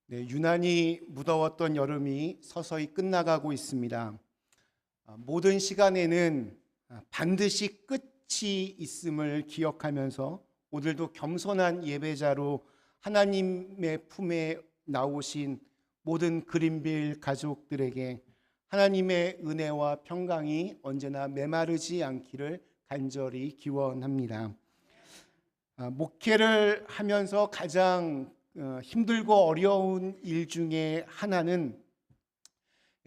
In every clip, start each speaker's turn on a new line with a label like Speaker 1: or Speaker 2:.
Speaker 1: 네, 유난히 무더웠던 여름이 서서히 끝나가고 있습니다. 모든 시간에는 반드시 끝이 있음을 기억하면서 오늘도 겸손한 예배자로 하나님의 품에 나오신 모든 그린빌 가족들에게 하나님의 은혜와 평강이 언제나 메마르지 않기를 간절히 기원합니다. 목회를 하면서 가장 힘들고 어려운 일 중에 하나는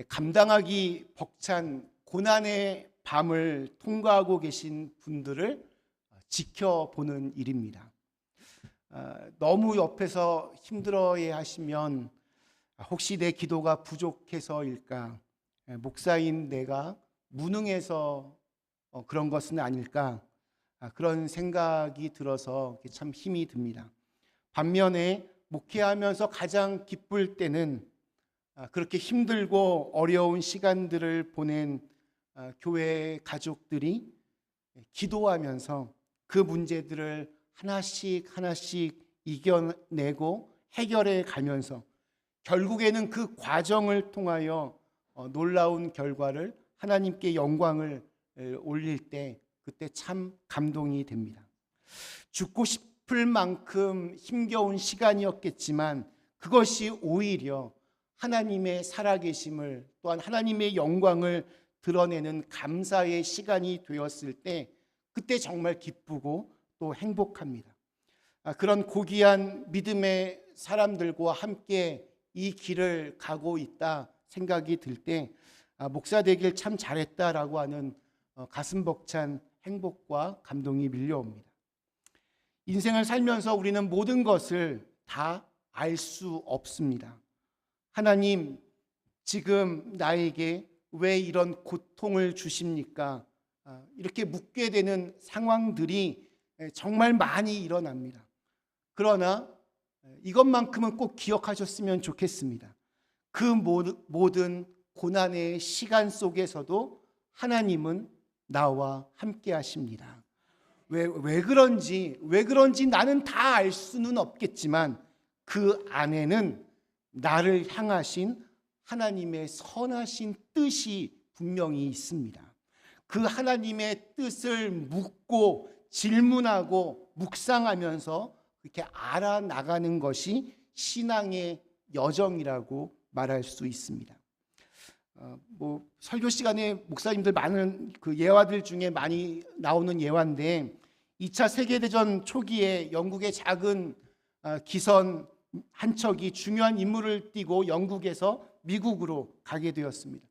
Speaker 1: 감당하기 벅찬 고난의 밤을 통과하고 계신 분들을 지켜보는 일입니다. 너무 옆에서 힘들어해 하시면 혹시 내 기도가 부족해서일까? 목사인 내가 무능해서 그런 것은 아닐까? 그런 생각이 들어서 참 힘이 듭니다. 반면에 목회하면서 가장 기쁠 때는 그렇게 힘들고 어려운 시간들을 보낸 교회 가족들이 기도하면서 그 문제들을 하나씩 하나씩 이겨내고 해결해 가면서 결국에는 그 과정을 통하여 놀라운 결과를 하나님께 영광을 올릴 때 그때 참 감동이 됩니다. 죽고 싶을 만큼 힘겨운 시간이었겠지만 그것이 오히려 하나님의 살아계심을 또한 하나님의 영광을 드러내는 감사의 시간이 되었을 때 그때 정말 기쁘고 또 행복합니다. 그런 고귀한 믿음의 사람들과 함께 이 길을 가고 있다 생각이 들 때 목사 되길 참 잘했다라고 하는 가슴 벅찬 행복과 감동이 밀려옵니다. 인생을 살면서 우리는 모든 것을 다 알 수 없습니다. 하나님, 지금 나에게 왜 이런 고통을 주십니까? 이렇게 묻게 되는 상황들이 정말 많이 일어납니다. 그러나 이것만큼은 꼭 기억하셨으면 좋겠습니다. 그 모든 고난의 시간 속에서도 하나님은 나와 함께 하십니다. 왜 그런지 나는 다 알 수는 없겠지만 그 안에는 나를 향하신 하나님의 선하신 뜻이 분명히 있습니다. 그 하나님의 뜻을 묻고 질문하고 묵상하면서 이렇게 알아나가는 것이 신앙의 여정이라고 말할 수 있습니다. 설교 시간에 목사님들 많은 그 예화들 중에 많이 나오는 예화인데 2차 세계대전 초기에 영국의 작은 기선 한 척이 중요한 임무를 띠고 영국에서 미국으로 가게 되었습니다.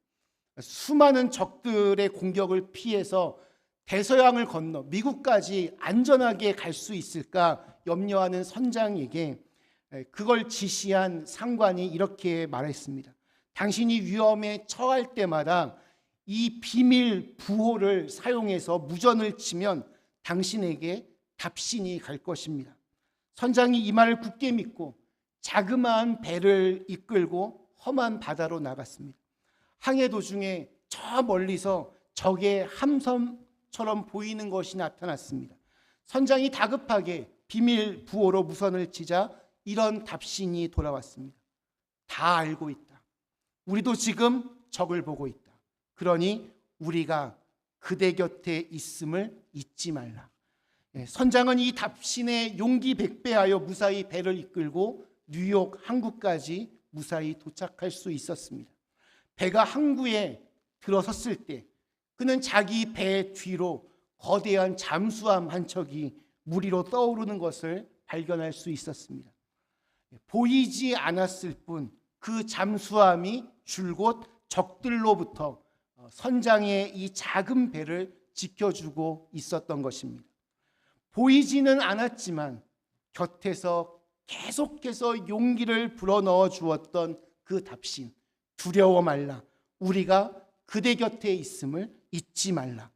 Speaker 1: 수많은 적들의 공격을 피해서 대서양을 건너 미국까지 안전하게 갈 수 있을까 염려하는 선장에게 그걸 지시한 상관이 이렇게 말했습니다. 당신이 위험에 처할 때마다 이 비밀 부호를 사용해서 무전을 치면 당신에게 답신이 갈 것입니다. 선장이 이 말을 굳게 믿고 자그마한 배를 이끌고 험한 바다로 나갔습니다. 항해 도중에 저 멀리서 적의 함선처럼 보이는 것이 나타났습니다. 선장이 다급하게 비밀 부호로 무선을 치자 이런 답신이 돌아왔습니다. 다 알고 있다. 우리도 지금 적을 보고 있다. 그러니 우리가 그대 곁에 있음을 잊지 말라. 선장은 이 답신에 용기 백배하여 무사히 배를 이끌고 뉴욕 항구까지 무사히 도착할 수 있었습니다. 배가 항구에 들어섰을 때 그는 자기 배 뒤로 거대한 잠수함 한 척이 물 위로 떠오르는 것을 발견할 수 있었습니다. 보이지 않았을 뿐 그 잠수함이 줄곧 적들로부터 선장의 이 작은 배를 지켜주고 있었던 것입니다. 보이지는 않았지만 곁에서 계속해서 용기를 불어넣어 주었던 그 답신, 두려워 말라, 우리가 그대 곁에 있음을 잊지 말라.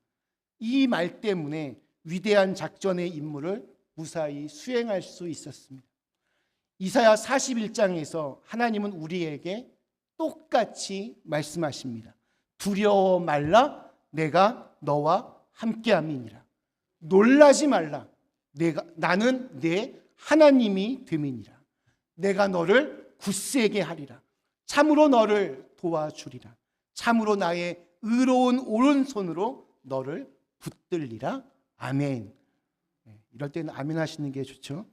Speaker 1: 이 말 때문에 위대한 작전의 임무를 무사히 수행할 수 있었습니다. 이사야 41장에서 하나님은 우리에게 똑같이 말씀하십니다. 두려워 말라, 내가 너와 함께함이니라. 놀라지 말라, 나는 내 하나님이 됨이니라. 내가 너를 굳세게 하리라. 참으로 너를 도와주리라. 참으로 나의 의로운 오른손으로 너를 붙들리라. 아멘. 이럴 때는 아멘 하시는 게 좋죠.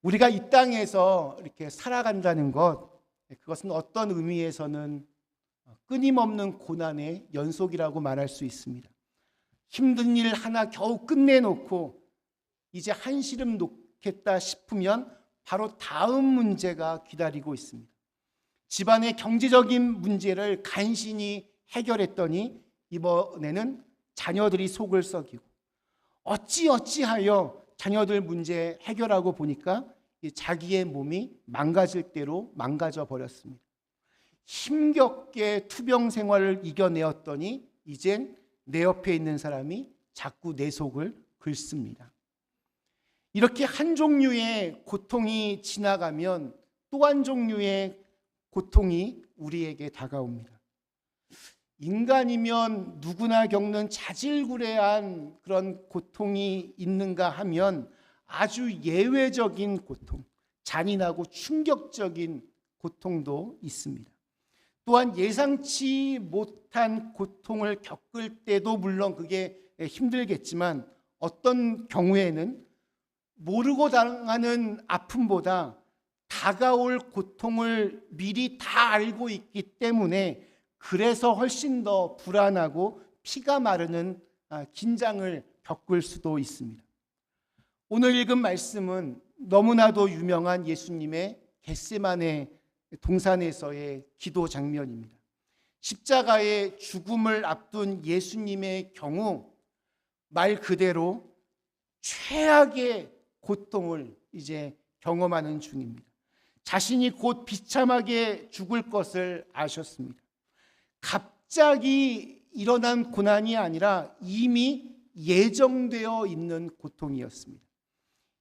Speaker 1: 우리가 이 땅에서 이렇게 살아간다는 것, 그것은 어떤 의미에서는 끊임없는 고난의 연속이라고 말할 수 있습니다. 힘든 일 하나 겨우 끝내놓고 이제 한시름 놓겠다 싶으면 바로 다음 문제가 기다리고 있습니다. 집안의 경제적인 문제를 간신히 해결했더니 이번에는 자녀들이 속을 썩이고, 어찌하여 자녀들 문제 해결하고 보니까 자기의 몸이 망가질 대로 망가져 버렸습니다. 힘겹게 투병 생활을 이겨내었더니 이젠 내 옆에 있는 사람이 자꾸 내 속을 긁습니다. 이렇게 한 종류의 고통이 지나가면 또 한 종류의 고통이 우리에게 다가옵니다. 인간이면 누구나 겪는 자질구레한 그런 고통이 있는가 하면 아주 예외적인 고통, 잔인하고 충격적인 고통도 있습니다. 또한 예상치 못한 고통을 겪을 때도 물론 그게 힘들겠지만 어떤 경우에는 모르고 당하는 아픔보다 다가올 고통을 미리 다 알고 있기 때문에 그래서 훨씬 더 불안하고 피가 마르는 긴장을 겪을 수도 있습니다. 오늘 읽은 말씀은 너무나도 유명한 예수님의 겟세마네 동산에서의 기도 장면입니다. 십자가의 죽음을 앞둔 예수님의 경우 말 그대로 최악의 고통을 이제 경험하는 중입니다. 자신이 곧 비참하게 죽을 것을 아셨습니다. 갑자기 일어난 고난이 아니라 이미 예정되어 있는 고통이었습니다.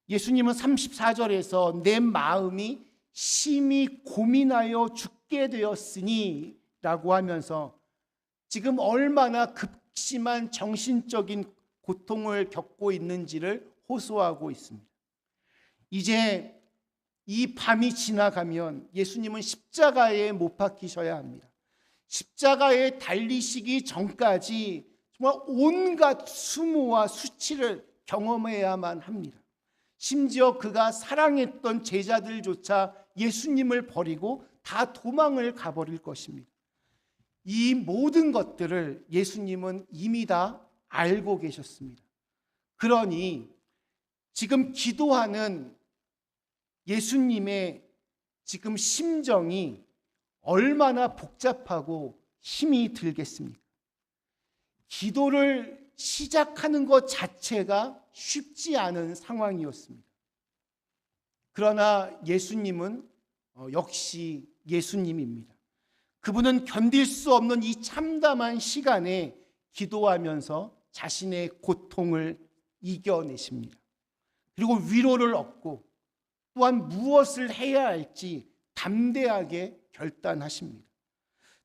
Speaker 1: 예수님은 34절에서 내 마음이 심히 고민하여 죽게 되었으니 라고 하면서 지금 얼마나 극심한 정신적인 고통을 겪고 있는지를 호소하고 있습니다. 이제 이 밤이 지나가면 예수님은 십자가에 못 박히셔야 합니다. 십자가에 달리시기 전까지 정말 온갖 수모와 수치를 경험해야만 합니다. 심지어 그가 사랑했던 제자들조차 예수님을 버리고 다 도망을 가버릴 것입니다. 이 모든 것들을 예수님은 이미 다 알고 계셨습니다. 그러니 지금 기도하는 예수님의 지금 심정이 얼마나 복잡하고 힘이 들겠습니까? 기도를 시작하는 것 자체가 쉽지 않은 상황이었습니다. 그러나 예수님은 역시 예수님입니다. 그분은 견딜 수 없는 이 참담한 시간에 기도하면서 자신의 고통을 이겨내십니다. 그리고 위로를 얻고 또한 무엇을 해야 할지 담대하게 결단하십니다.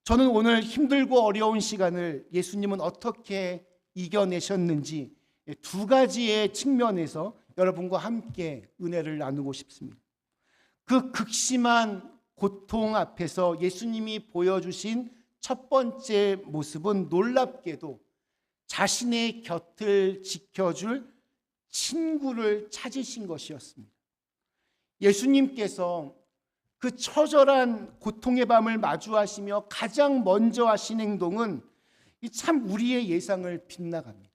Speaker 1: 저는 오늘 힘들고 어려운 시간을 예수님은 어떻게 이겨내셨는지 두 가지의 측면에서 여러분과 함께 은혜를 나누고 싶습니다. 그 극심한 고통 앞에서 예수님이 보여주신 첫 번째 모습은 놀랍게도 자신의 곁을 지켜줄 친구를 찾으신 것이었습니다. 예수님께서 그 처절한 고통의 밤을 마주하시며 가장 먼저 하신 행동은 참 우리의 예상을 빗나갑니다.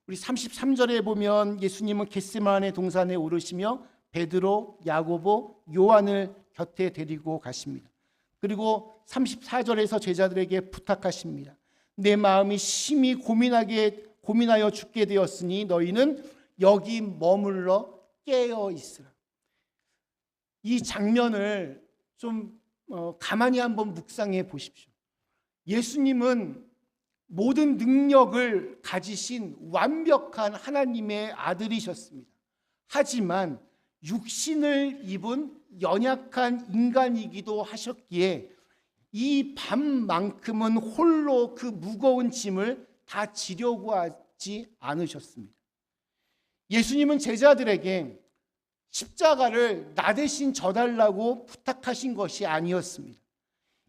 Speaker 1: 우리 33절에 보면 예수님은 겟세마네 동산에 오르시며 베드로, 야고보, 요한을 곁에 데리고 가십니다. 그리고 34절에서 제자들에게 부탁하십니다. 내 마음이 심히 고민하여 죽게 되었으니 너희는 여기 머물러 깨어 있으라. 이 장면을 좀 가만히 한번 묵상해 보십시오. 예수님은 모든 능력을 가지신 완벽한 하나님의 아들이셨습니다. 하지만 육신을 입은 연약한 인간이기도 하셨기에 이 밤만큼은 홀로 그 무거운 짐을 다 지려고 하지 않으셨습니다. 예수님은 제자들에게 십자가를 나 대신 져달라고 부탁하신 것이 아니었습니다.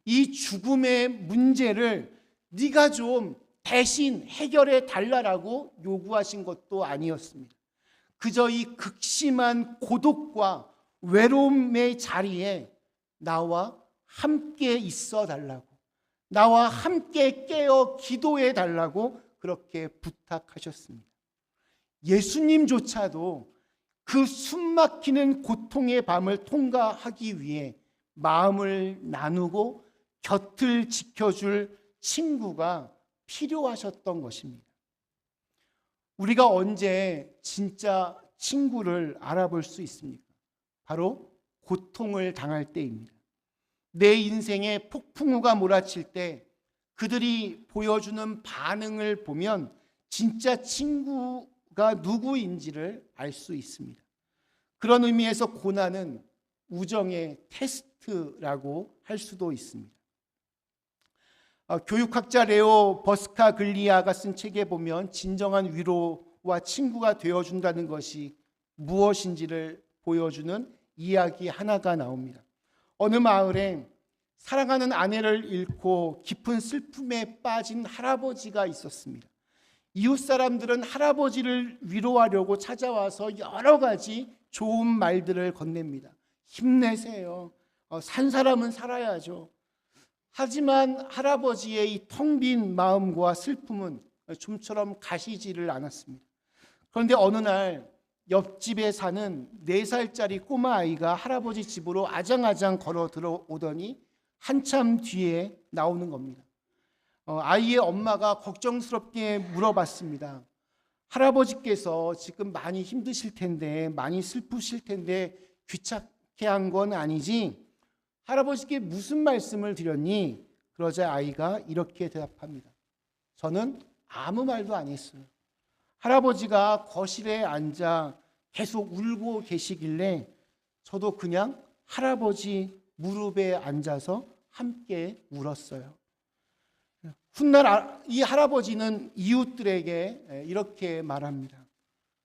Speaker 1: 이 죽음의 문제를 네가 좀 대신 해결해 달라고 요구하신 것도 아니었습니다. 그저 이 극심한 고독과 외로움의 자리에 나와 함께 있어 달라고, 나와 함께 깨어 기도해 달라고 그렇게 부탁하셨습니다. 예수님조차도 그 숨막히는 고통의 밤을 통과하기 위해 마음을 나누고 곁을 지켜줄 친구가 필요하셨던 것입니다. 우리가 언제 진짜 친구를 알아볼 수 있습니까? 바로 고통을 당할 때입니다. 내 인생에 폭풍우가 몰아칠 때 그들이 보여주는 반응을 보면 진짜 친구가 누구인지를 알 수 있습니다. 그런 의미에서 고난은 우정의 테스트라고 할 수도 있습니다. 교육학자 레오 버스카글리아가 쓴 책에 보면 진정한 위로와 친구가 되어준다는 것이 무엇인지를 보여주는 이야기 하나가 나옵니다. 어느 마을에 사랑하는 아내를 잃고 깊은 슬픔에 빠진 할아버지가 있었습니다. 이웃 사람들은 할아버지를 위로하려고 찾아와서 여러 가지 좋은 말들을 건넵니다. 힘내세요. 산 사람은 살아야죠. 하지만 할아버지의 이 텅 빈 마음과 슬픔은 좀처럼 가시지를 않았습니다. 그런데 어느 날 옆집에 사는 4살짜리 꼬마 아이가 할아버지 집으로 아장아장 걸어 들어오더니 한참 뒤에 나오는 겁니다. 아이의 엄마가 걱정스럽게 물어봤습니다. 할아버지께서 지금 많이 힘드실 텐데, 많이 슬프실 텐데 귀찮게 한 건 아니지? 할아버지께 무슨 말씀을 드렸니? 그러자 아이가 이렇게 대답합니다. 저는 아무 말도 안 했어요. 할아버지가 거실에 앉아 계속 울고 계시길래 저도 그냥 할아버지 무릎에 앉아서 함께 울었어요. 훗날 이 할아버지는 이웃들에게 이렇게 말합니다.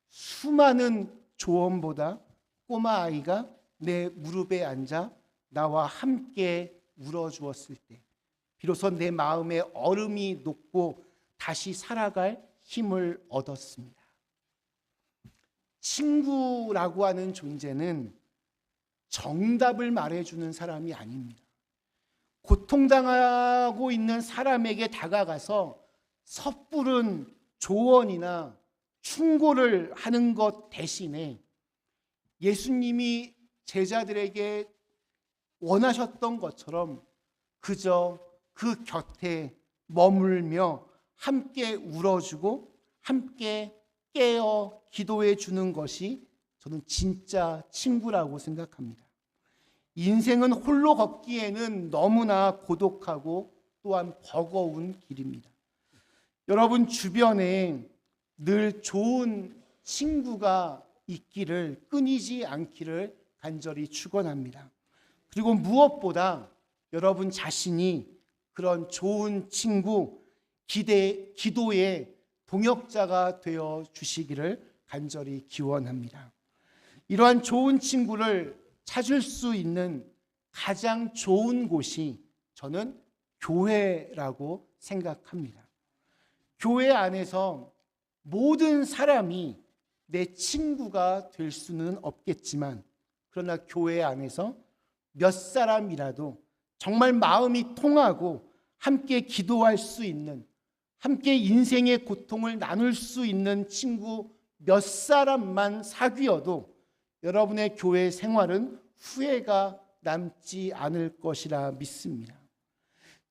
Speaker 1: 수많은 조언보다 꼬마 아이가 내 무릎에 앉아 나와 함께 울어주었을 때 비로소 내 마음에 얼음이 녹고 다시 살아갈 힘을 얻었습니다. 친구라고 하는 존재는 정답을 말해주는 사람이 아닙니다. 고통당하고 있는 사람에게 다가가서 섣부른 조언이나 충고를 하는 것 대신에 예수님이 제자들에게 원하셨던 것처럼 그저 그 곁에 머물며 함께 울어주고 함께 깨어 기도해 주는 것이 저는 진짜 친구라고 생각합니다. 인생은 홀로 걷기에는 너무나 고독하고 또한 버거운 길입니다. 여러분 주변에 늘 좋은 친구가 있기를, 끊이지 않기를 간절히 축원합니다. 그리고 무엇보다 여러분 자신이 그런 좋은 친구, 기도의 동역자가 되어 주시기를 간절히 기원합니다. 이러한 좋은 친구를 찾을 수 있는 가장 좋은 곳이 저는 교회라고 생각합니다. 교회 안에서 모든 사람이 내 친구가 될 수는 없겠지만, 그러나 교회 안에서 몇 사람이라도 정말 마음이 통하고 함께 기도할 수 있는, 함께 인생의 고통을 나눌 수 있는 친구 몇 사람만 사귀어도 여러분의 교회 생활은 후회가 남지 않을 것이라 믿습니다.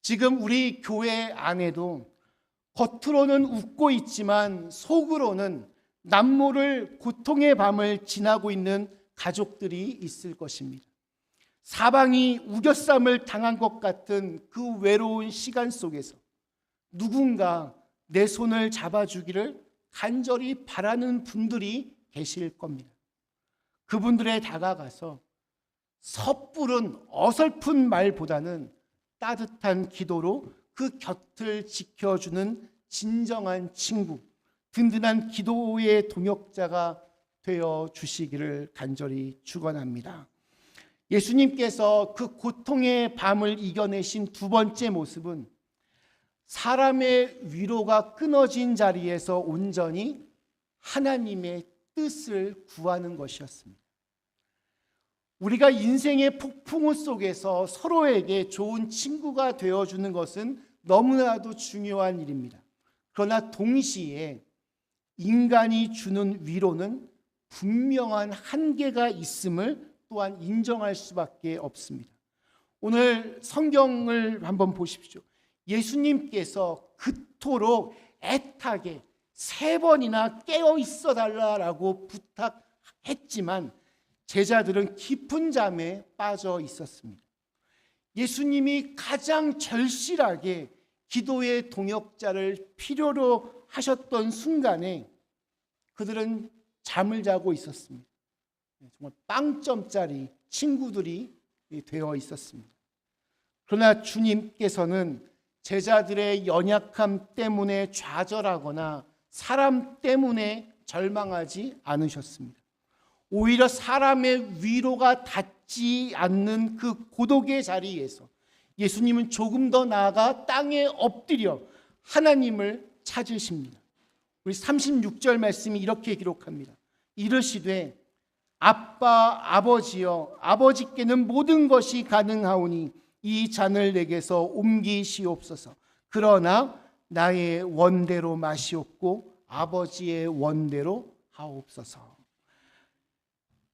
Speaker 1: 지금 우리 교회 안에도 겉으로는 웃고 있지만 속으로는 남모를 고통의 밤을 지나고 있는 가족들이 있을 것입니다. 사방이 우겨쌈을 당한 것 같은 그 외로운 시간 속에서 누군가 내 손을 잡아주기를 간절히 바라는 분들이 계실 겁니다. 그분들에 다가가서 섣부른 어설픈 말보다는 따뜻한 기도로 그 곁을 지켜주는 진정한 친구, 든든한 기도의 동역자가 되어 주시기를 간절히 축원합니다. 예수님께서 그 고통의 밤을 이겨내신 두 번째 모습은 사람의 위로가 끊어진 자리에서 온전히 하나님의 뜻을 구하는 것이었습니다. 우리가 인생의 폭풍우 속에서 서로에게 좋은 친구가 되어주는 것은 너무나도 중요한 일입니다. 그러나 동시에 인간이 주는 위로는 분명한 한계가 있음을 또한 인정할 수밖에 없습니다. 오늘 성경을 한번 보십시오. 예수님께서 그토록 애타게 3번이나 깨어 있어 달라고 부탁했지만 제자들은 깊은 잠에 빠져 있었습니다. 예수님이 가장 절실하게 기도의 동역자를 필요로 하셨던 순간에 그들은 잠을 자고 있었습니다. 정말 빵점짜리 친구들이 되어 있었습니다. 그러나 주님께서는 제자들의 연약함 때문에 좌절하거나 사람 때문에 절망하지 않으셨습니다. 오히려 사람의 위로가 닿지 않는 그 고독의 자리에서 예수님은 조금 더 나아가 땅에 엎드려 하나님을 찾으십니다. 우리 36절 말씀이 이렇게 기록합니다. 이르시되 아빠 아버지여 아버지께는 모든 것이 가능하오니 이 잔을 내게서 옮기시옵소서. 그러나 나의 원대로 마시옵고 아버지의 원대로 하옵소서.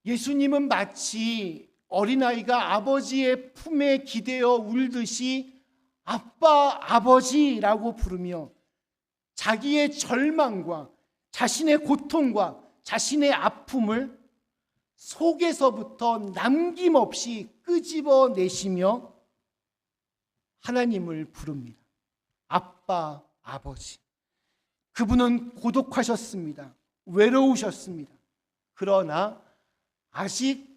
Speaker 1: 예수님은 마치 어린아이가 아버지의 품에 기대어 울듯이 아빠 아버지라고 부르며 자기의 절망과 자신의 고통과 자신의 아픔을 속에서부터 남김없이 끄집어내시며 하나님을 부릅니다. 아빠, 아버지. 그분은 고독하셨습니다. 외로우셨습니다. 그러나 아직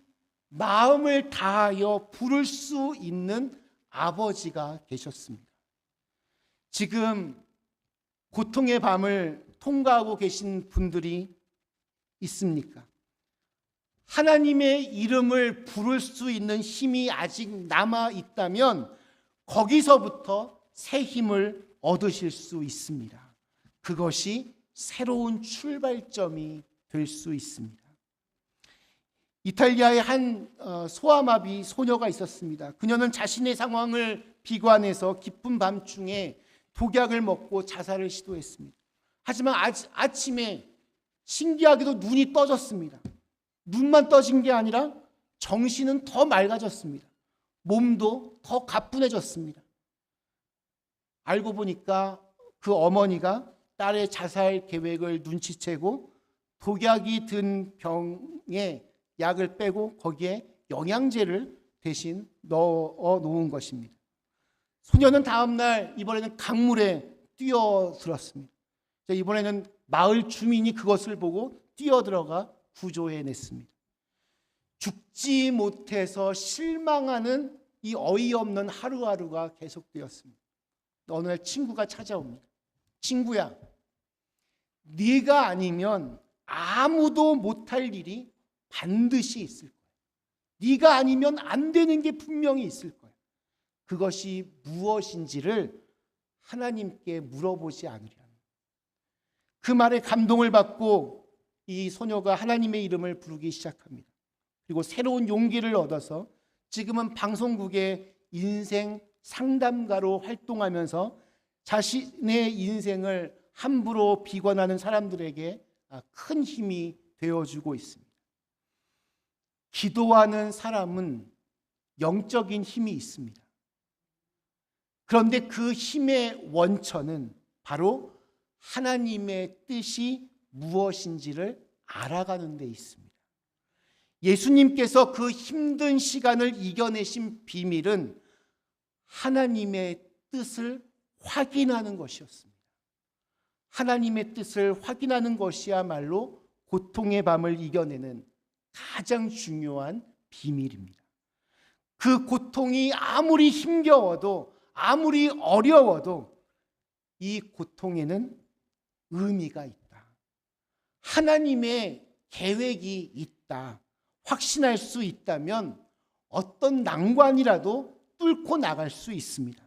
Speaker 1: 마음을 다하여 부를 수 있는 아버지가 계셨습니다. 지금 고통의 밤을 통과하고 계신 분들이 있습니까? 하나님의 이름을 부를 수 있는 힘이 아직 남아 있다면 거기서부터 새 힘을 얻으실 수 있습니다. 그것이 새로운 출발점이 될 수 있습니다. 이탈리아에 한 소아마비 소녀가 있었습니다. 그녀는 자신의 상황을 비관해서 깊은 밤중에 독약을 먹고 자살을 시도했습니다. 하지만 아침에 신기하게도 눈이 떠졌습니다. 눈만 떠진 게 아니라 정신은 더 맑아졌습니다. 몸도 더 가뿐해졌습니다. 알고 보니까 그 어머니가 딸의 자살 계획을 눈치채고 독약이 든 병에 약을 빼고 거기에 영양제를 대신 넣어 놓은 것입니다. 소녀는 다음날 이번에는 강물에 뛰어들었습니다. 이번에는 마을 주민이 그것을 보고 뛰어들어가 구조해냈습니다. 죽지 못해서 실망하는 이 어이없는 하루하루가 계속되었습니다. 어느 날 친구가 찾아옵니다. 친구야, 네가 아니면 아무도 못할 일이 반드시 있을 거야. 네가 아니면 안 되는 게 분명히 있을 거야. 그것이 무엇인지를 하나님께 물어보지 않으려. 그 말에 감동을 받고 이 소녀가 하나님의 이름을 부르기 시작합니다. 그리고 새로운 용기를 얻어서 지금은 방송국의 인생 상담가로 활동하면서 자신의 인생을 함부로 비관하는 사람들에게 큰 힘이 되어주고 있습니다. 기도하는 사람은 영적인 힘이 있습니다. 그런데 그 힘의 원천은 바로 하나님의 뜻이 무엇인지를 알아가는 데 있습니다. 예수님께서 그 힘든 시간을 이겨내신 비밀은 하나님의 뜻을 확인하는 것이었습니다. 하나님의 뜻을 확인하는 것이야말로 고통의 밤을 이겨내는 가장 중요한 비밀입니다. 그 고통이 아무리 힘겨워도 아무리 어려워도 이 고통에는 의미가 있다. 하나님의 계획이 있다, 확신할 수 있다면 어떤 난관이라도 뚫고 나갈 수 있습니다.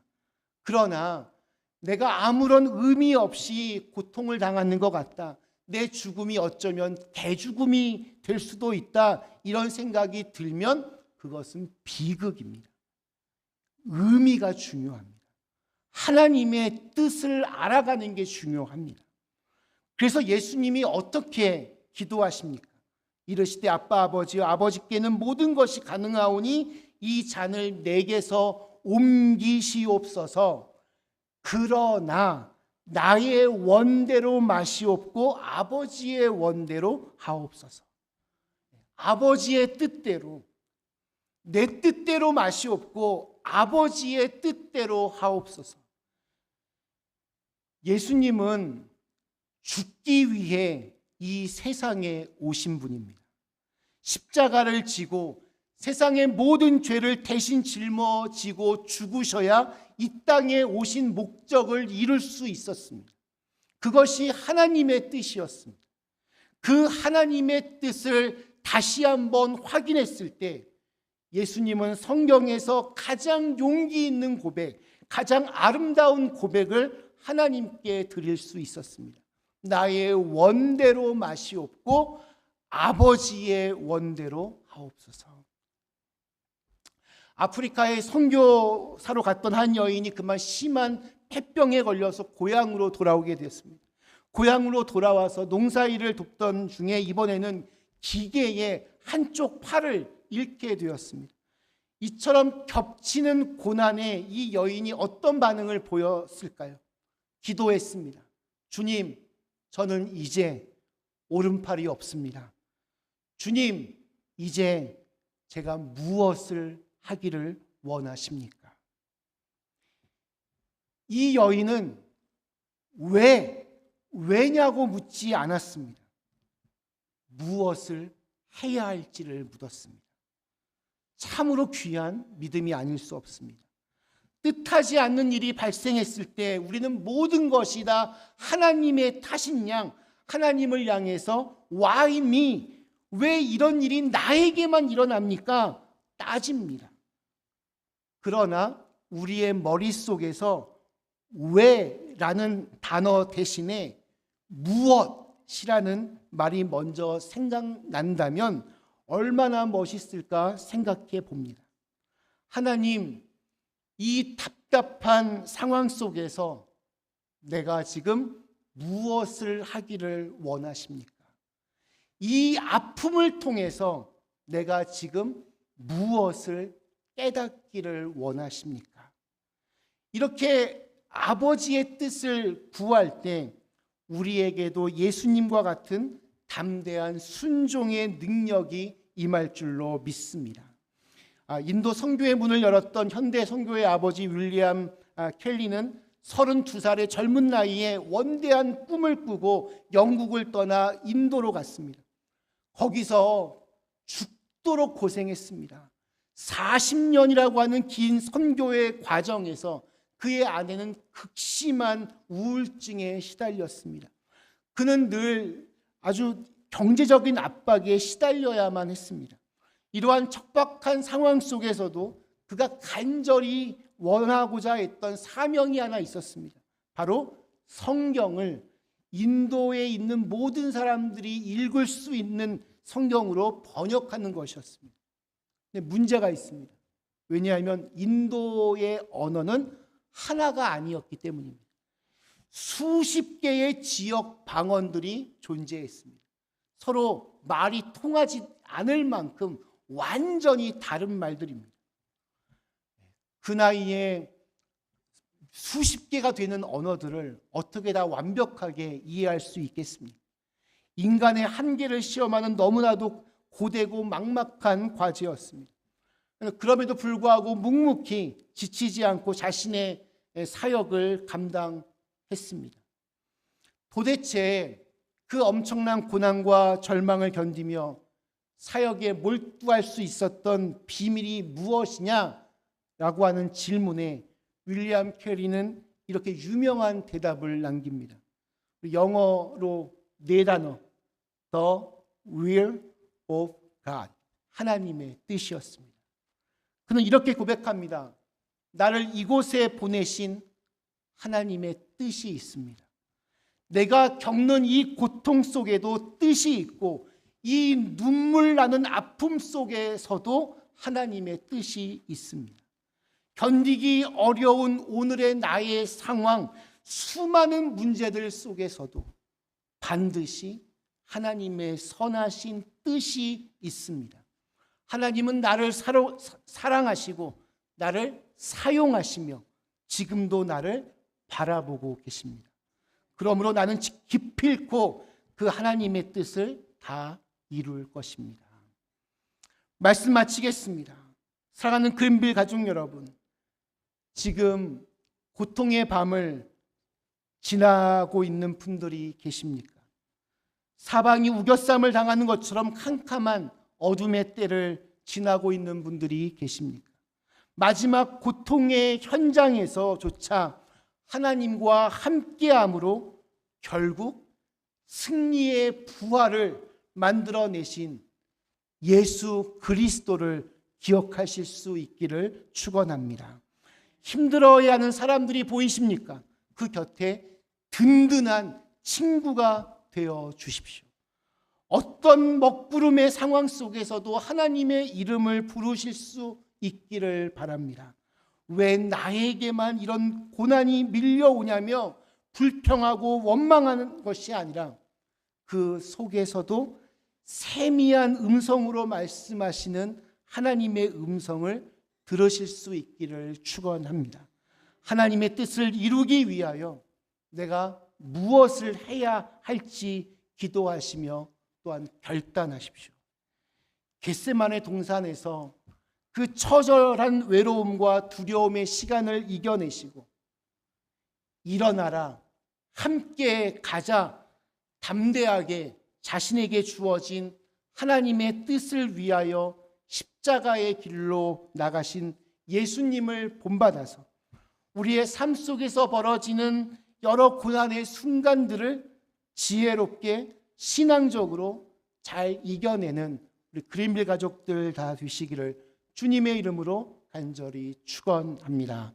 Speaker 1: 그러나 내가 아무런 의미 없이 고통을 당하는 것 같다, 내 죽음이 어쩌면 대죽음이 될 수도 있다, 이런 생각이 들면 그것은 비극입니다. 의미가 중요합니다. 하나님의 뜻을 알아가는 게 중요합니다. 그래서 예수님이 어떻게 기도하십니까? 이르시되 아빠 아버지여, 아버지께는 모든 것이 가능하오니 이 잔을 내게서 옮기시옵소서. 그러나 나의 원대로 마시옵고 아버지의 원대로 하옵소서. 아버지의 뜻대로, 내 뜻대로 마시옵고 아버지의 뜻대로 하옵소서. 예수님은 죽기 위해 이 세상에 오신 분입니다. 십자가를 지고 세상의 모든 죄를 대신 짊어지고 죽으셔야 이 땅에 오신 목적을 이룰 수 있었습니다. 그것이 하나님의 뜻이었습니다. 그 하나님의 뜻을 다시 한번 확인했을 때 예수님은 성경에서 가장 용기 있는 고백, 가장 아름다운 고백을 하나님께 드릴 수 있었습니다. 나의 원대로 마시옵고 아버지의 원대로 하옵소서. 아프리카에 선교사로 갔던 한 여인이 그만 심한 폐병에 걸려서 고향으로 돌아오게 됐습니다. 고향으로 돌아와서 농사일을 돕던 중에 이번에는 기계에 한쪽 팔을 잃게 되었습니다. 이처럼 겹치는 고난에 이 여인이 어떤 반응을 보였을까요? 기도했습니다. 주님, 저는 이제 오른팔이 없습니다. 주님, 이제 제가 무엇을 하기를 원하십니까? 이 여인은 왜냐고 묻지 않았습니다. 무엇을 해야 할지를 묻었습니다. 참으로 귀한 믿음이 아닐 수 없습니다. 뜻하지 않는 일이 발생했을 때 우리는 모든 것이 다 하나님의 탓인 양 하나님을 향해서 Why me? 왜 이런 일이 나에게만 일어납니까? 따집니다. 그러나 우리의 머릿속에서 왜라는 단어 대신에 무엇이라는 말이 먼저 생각난다면 얼마나 멋있을까 생각해 봅니다. 하나님, 이 답답한 상황 속에서 내가 지금 무엇을 하기를 원하십니까? 이 아픔을 통해서 내가 지금 무엇을 깨닫기를 원하십니까? 이렇게 아버지의 뜻을 구할 때 우리에게도 예수님과 같은 담대한 순종의 능력이 임할 줄로 믿습니다. 인도 선교의 문을 열었던 현대 선교의 아버지 윌리엄 켈리는 32살의 젊은 나이에 원대한 꿈을 꾸고 영국을 떠나 인도로 갔습니다. 거기서 죽도록 고생했습니다. 40년이라고 하는 긴 선교의 과정에서 그의 아내는 극심한 우울증에 시달렸습니다. 그는 늘 아주 경제적인 압박에 시달려야만 했습니다. 이러한 척박한 상황 속에서도 그가 간절히 원하고자 했던 사명이 하나 있었습니다. 바로 성경을 인도에 있는 모든 사람들이 읽을 수 있는 성경으로 번역하는 것이었습니다. 근데 문제가 있습니다. 왜냐하면 인도의 언어는 하나가 아니었기 때문입니다. 수십 개의 지역 방언들이 존재했습니다. 서로 말이 통하지 않을 만큼 완전히 다른 말들입니다. 그 나이에 수십 개가 되는 언어들을 어떻게 다 완벽하게 이해할 수 있겠습니까? 인간의 한계를 시험하는 너무나도 고되고 막막한 과제였습니다. 그럼에도 불구하고 묵묵히 지치지 않고 자신의 사역을 감당했습니다. 도대체 그 엄청난 고난과 절망을 견디며 사역에 몰두할 수 있었던 비밀이 무엇이냐라고 하는 질문에 윌리엄 캐리는 이렇게 유명한 대답을 남깁니다. 영어로 4단어, The will of God. 하나님의 뜻이었습니다. 그는 이렇게 고백합니다. 나를 이곳에 보내신 하나님의 뜻이 있습니다. 내가 겪는 이 고통 속에도 뜻이 있고 이 눈물 나는 아픔 속에서도 하나님의 뜻이 있습니다. 견디기 어려운 오늘의 나의 상황, 수많은 문제들 속에서도 반드시 하나님의 선하신 뜻이 있습니다. 하나님은 나를 사랑하시고 나를 사용하시며 지금도 나를 바라보고 계십니다. 그러므로 나는 기필코 그 하나님의 뜻을 다 이룰 것입니다. 말씀 마치겠습니다. 사랑하는 그린빌 가족 여러분, 지금 고통의 밤을 지나고 있는 분들이 계십니까? 사방이 우겨쌈을 당하는 것처럼 캄캄한 어둠의 때를 지나고 있는 분들이 계십니까? 마지막 고통의 현장에서조차 하나님과 함께함으로 결국 승리의 부활을 만들어내신 예수 그리스도를 기억하실 수 있기를 축원합니다. 힘들어해하는 사람들이 보이십니까? 그 곁에 든든한 친구가 되어 주십시오. 어떤 먹구름의 상황 속에서도 하나님의 이름을 부르실 수 있기를 바랍니다. 왜 나에게만 이런 고난이 밀려오냐며 불평하고 원망하는 것이 아니라 그 속에서도 세미한 음성으로 말씀하시는 하나님의 음성을 들으실 수 있기를 축원합니다. 하나님의 뜻을 이루기 위하여 내가 무엇을 해야 할지 기도하시며 또한 결단하십시오. 겟세마네 동산에서 그 처절한 외로움과 두려움의 시간을 이겨내시고 일어나라, 함께 가자, 담대하게 자신에게 주어진 하나님의 뜻을 위하여 십자가의 길로 나가신 예수님을 본받아서 우리의 삶 속에서 벌어지는 여러 고난의 순간들을 지혜롭게 신앙적으로 잘 이겨내는 우리 그린빌 가족들 다 되시기를 주님의 이름으로 간절히 축원합니다.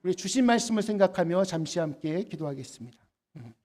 Speaker 1: 우리 주신 말씀을 생각하며 잠시 함께 기도하겠습니다.